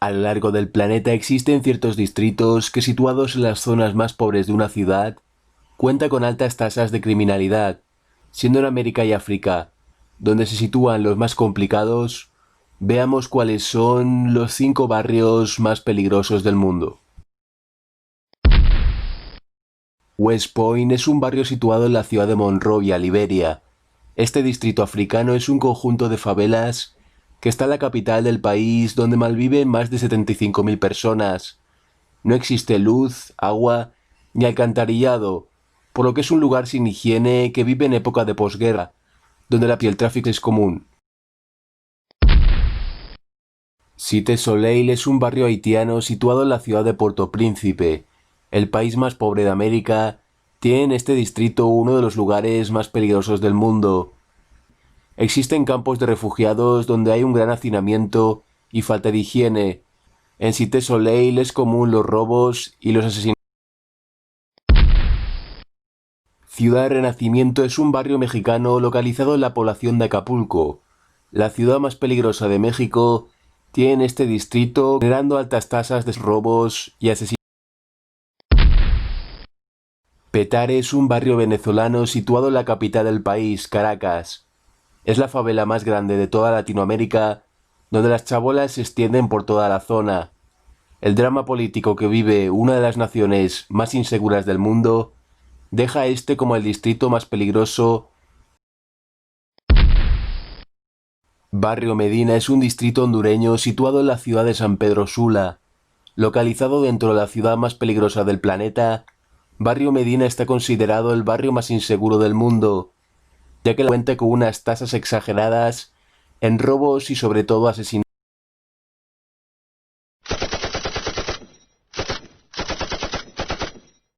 A lo largo del planeta existen ciertos distritos que, situados en las zonas más pobres de una ciudad, cuentan con altas tasas de criminalidad, siendo en América y África, donde se sitúan los más complicados. Veamos cuáles son los 5 barrios más peligrosos del mundo. West Point es un barrio situado en la ciudad de Monrovia, Liberia. Este distrito africano es un conjunto de favelas que está en la capital del país, donde malviven más de 75.000 personas. No existe luz, agua ni alcantarillado, por lo que es un lugar sin higiene que vive en época de posguerra, donde el tráfico es común. Cité Soleil es un barrio haitiano situado en la ciudad de Puerto Príncipe. El país más pobre de América tiene en este distrito uno de los lugares más peligrosos del mundo. Existen campos de refugiados donde hay un gran hacinamiento y falta de higiene. En Cité Soleil es común los robos y los asesinatos. Ciudad de Renacimiento es un barrio mexicano localizado en la población de Acapulco. La ciudad más peligrosa de México tiene en este distrito, generando altas tasas de robos y asesinatos. Petare es un barrio venezolano situado en la capital del país, Caracas. Es la favela más grande de toda Latinoamérica, donde las chabolas se extienden por toda la zona. El drama político que vive una de las naciones más inseguras del mundo deja a este como el distrito más peligroso. Barrio Medina es un distrito hondureño situado en la ciudad de San Pedro Sula. Localizado dentro de la ciudad más peligrosa del planeta, Barrio Medina está considerado el barrio más inseguro del mundo, ya que cuenta con unas tasas exageradas en robos y sobre todo asesinatos.